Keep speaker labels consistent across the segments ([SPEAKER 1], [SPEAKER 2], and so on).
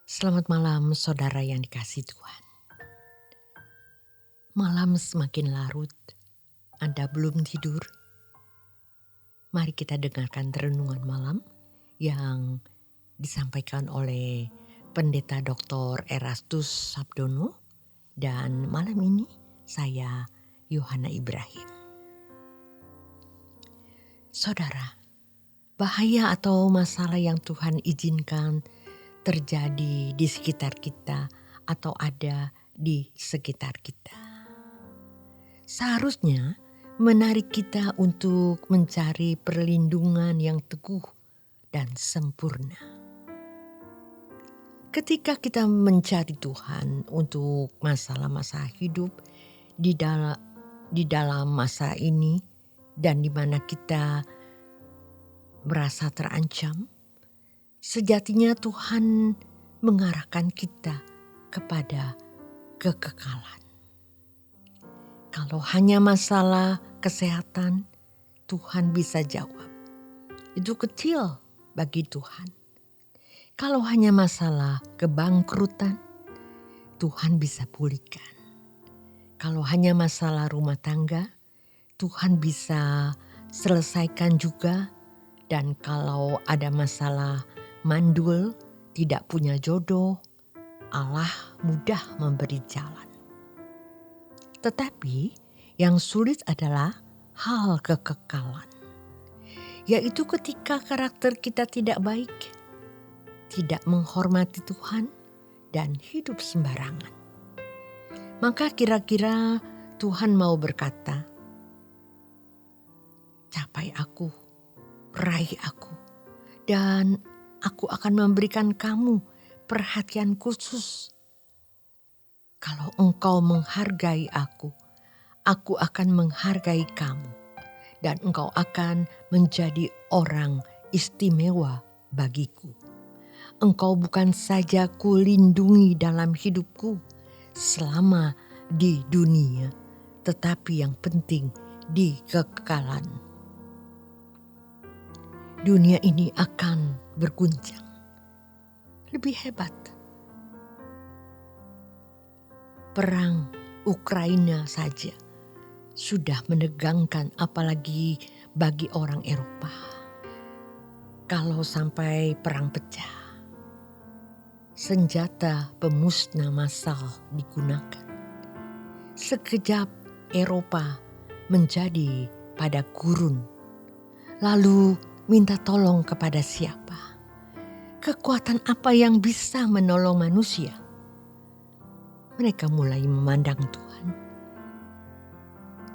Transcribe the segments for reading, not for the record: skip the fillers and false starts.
[SPEAKER 1] Selamat malam saudara yang dikasihi Tuhan. Malam semakin larut, Anda belum tidur? Mari kita dengarkan renungan malam yang disampaikan oleh Pendeta Dr. Erastus Sabdono dan malam ini saya Yohana Ibrahim. Saudara, bahaya atau masalah yang Tuhan izinkan terjadi di sekitar kita atau ada di sekitar kita, seharusnya menarik kita untuk mencari perlindungan yang teguh dan sempurna. Ketika kita mencari Tuhan untuk masalah-masalah hidup di dalam masa ini dan di mana kita merasa terancam, sejatinya Tuhan mengarahkan kita kepada kekekalan. Kalau hanya masalah kesehatan, Tuhan bisa jawab. Itu kecil bagi Tuhan. Kalau hanya masalah kebangkrutan, Tuhan bisa pulihkan. Kalau hanya masalah rumah tangga, Tuhan bisa selesaikan juga. Dan kalau ada masalah mandul, tidak punya jodoh, Allah mudah memberi jalan. Tetapi yang sulit adalah hal kekekalan, yaitu ketika karakter kita tidak baik, tidak menghormati Tuhan, dan hidup sembarangan. Maka kira-kira Tuhan mau berkata, capai aku, raih aku, dan aku akan memberikan kamu perhatian khusus. Kalau engkau menghargai aku akan menghargai kamu, dan engkau akan menjadi orang istimewa bagiku. Engkau bukan saja kulindungi dalam hidupku selama di dunia, tetapi yang penting di kekekalan. Dunia ini akan berguncang. Lebih hebat. Perang Ukraina saja sudah menegangkan, apalagi bagi orang Eropa. Kalau sampai perang pecah, senjata pemusnah massal digunakan. Sekejap Eropa menjadi pada gurun. Lalu minta tolong kepada siapa? Kekuatan apa yang bisa menolong manusia? Mereka mulai memandang Tuhan.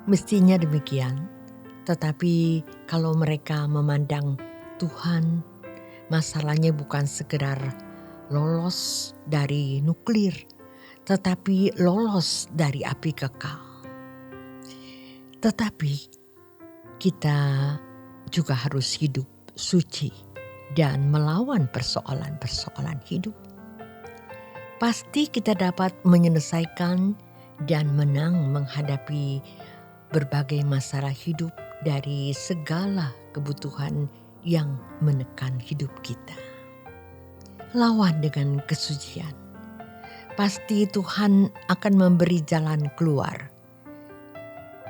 [SPEAKER 1] Mestinya demikian, tetapi kalau mereka memandang Tuhan, masalahnya bukan sekedar lolos dari nuklir, tetapi lolos dari api kekal. Tetapi kita juga harus hidup suci dan melawan persoalan-persoalan hidup. Pasti kita dapat menyelesaikan dan menang menghadapi berbagai masalah hidup dari segala kebutuhan yang menekan hidup kita. Lawan dengan kesucian. Pasti Tuhan akan memberi jalan keluar.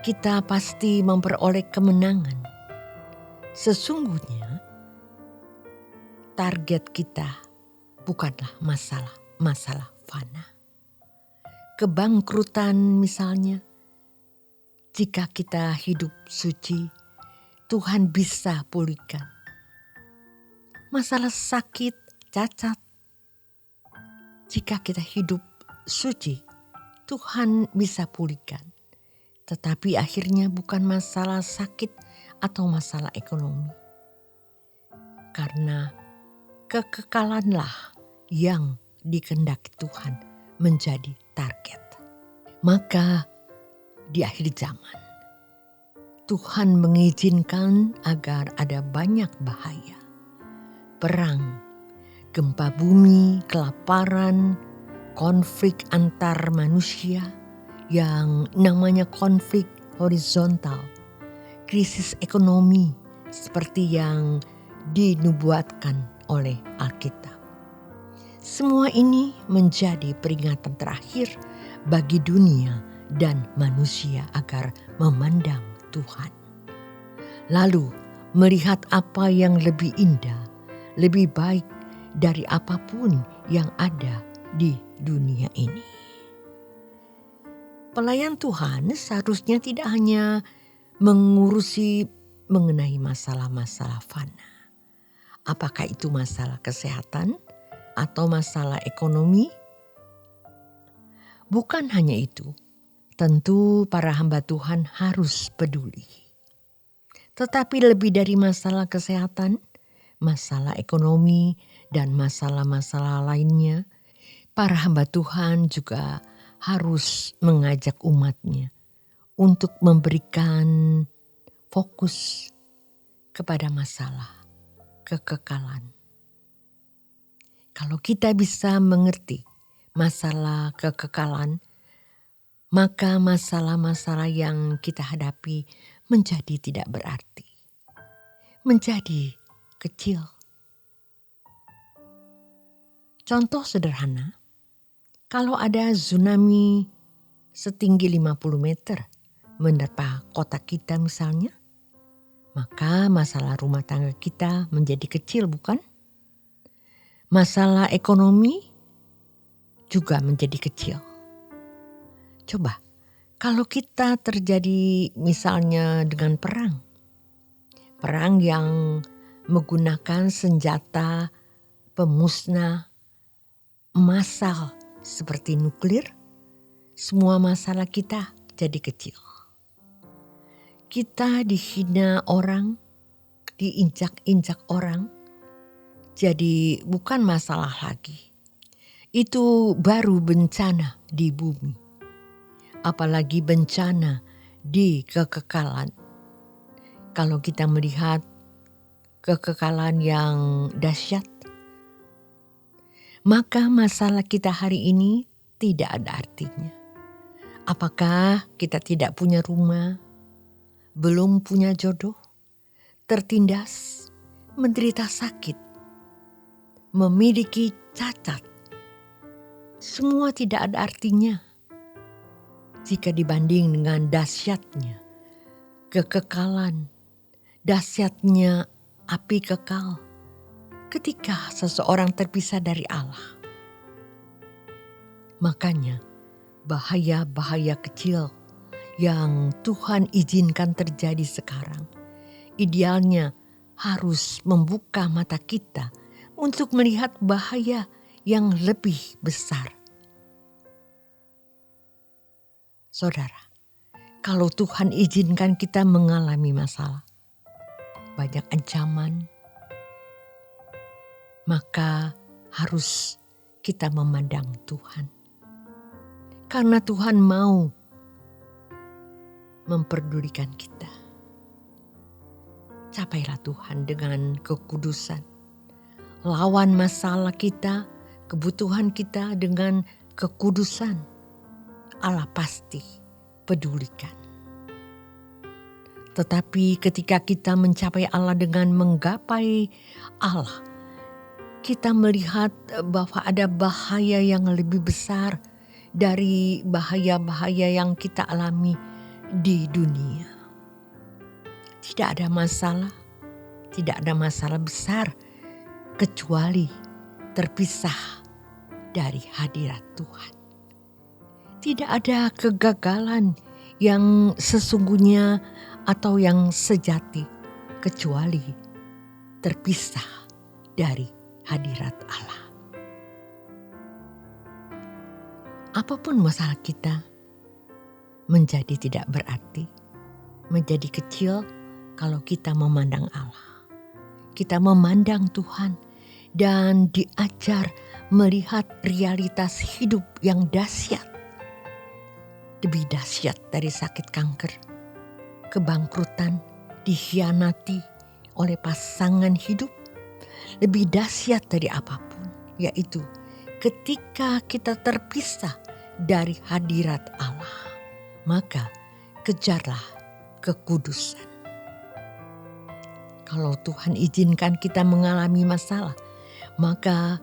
[SPEAKER 1] Kita pasti memperoleh kemenangan. Sesungguhnya target kita bukanlah masalah fana. Kebangkrutan misalnya, jika kita hidup suci, Tuhan bisa pulihkan. Masalah sakit, cacat, jika kita hidup suci, Tuhan bisa pulihkan. Tetapi akhirnya bukan masalah sakit atau masalah ekonomi. Karena kekekalanlah yang dikehendaki Tuhan menjadi target. Maka di akhir zaman, Tuhan mengizinkan agar ada banyak bahaya. Perang, gempa bumi, kelaparan, konflik antar manusia yang namanya konflik horizontal, krisis ekonomi seperti yang dinubuatkan oleh Alkitab. Semua ini menjadi peringatan terakhir bagi dunia dan manusia agar memandang Tuhan. Lalu melihat apa yang lebih indah, lebih baik dari apapun yang ada di dunia ini. Pelayan Tuhan seharusnya tidak hanya mengurusi mengenai masalah-masalah fana. Apakah itu masalah kesehatan atau masalah ekonomi? Bukan hanya itu, tentu para hamba Tuhan harus peduli. Tetapi lebih dari masalah kesehatan, masalah ekonomi, dan masalah-masalah lainnya, para hamba Tuhan juga harus mengajak umatnya untuk memberikan fokus kepada masalah kekekalan. Kalau kita bisa mengerti masalah kekekalan, maka masalah-masalah yang kita hadapi menjadi tidak berarti, menjadi kecil. Contoh sederhana, kalau ada tsunami setinggi 50 meter menerpa kota kita misalnya, maka masalah rumah tangga kita menjadi kecil, bukan? Masalah ekonomi juga menjadi kecil. Coba, kalau kita terjadi misalnya dengan perang yang menggunakan senjata pemusnah massal seperti nuklir, semua masalah kita jadi kecil. Kita dihina orang, diinjak-injak orang, jadi bukan masalah lagi. Itu baru bencana di bumi. Apalagi bencana di kekekalan. Kalau kita melihat kekekalan yang dahsyat, maka masalah kita hari ini tidak ada artinya. Apakah kita tidak punya rumah, belum punya jodoh, tertindas, menderita sakit, memiliki cacat? Semua tidak ada artinya jika dibanding dengan dahsyatnya kekekalan, dahsyatnya api kekal ketika seseorang terpisah dari Allah. Makanya bahaya-bahaya kecil yang Tuhan izinkan terjadi sekarang, idealnya harus membuka mata kita untuk melihat bahaya yang lebih besar. Saudara, kalau Tuhan izinkan kita mengalami masalah, banyak ancaman, maka harus kita memandang Tuhan. Karena Tuhan mau memperdulikan kita. Capailah Tuhan dengan kekudusan. Lawan masalah kita, kebutuhan kita dengan kekudusan. Allah pasti pedulikan. Tetapi ketika kita mencapai Allah dengan menggapai Allah, kita melihat bahwa ada bahaya yang lebih besar dari bahaya-bahaya yang kita alami di dunia. Tidak ada masalah besar kecuali terpisah dari hadirat Tuhan. Tidak ada kegagalan yang sesungguhnya atau yang sejati kecuali terpisah dari hadirat Allah. Apapun masalah kita menjadi tidak berarti, menjadi kecil kalau kita memandang Allah. Kita memandang Tuhan dan diajar melihat realitas hidup yang dahsyat. Lebih dahsyat dari sakit kanker, kebangkrutan, dikhianati oleh pasangan hidup. Lebih dahsyat dari apapun, yaitu ketika kita terpisah dari hadirat Allah, maka kejarlah kekudusan. Kalau Tuhan izinkan kita mengalami masalah, maka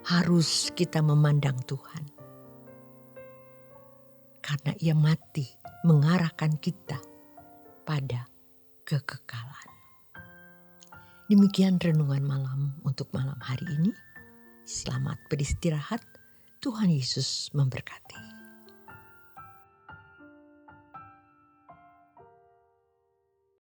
[SPEAKER 1] harus kita memandang Tuhan. Karena ia mati mengarahkan kita pada kekekalan. Demikian renungan malam untuk malam hari ini. Selamat beristirahat. Tuhan Yesus memberkati.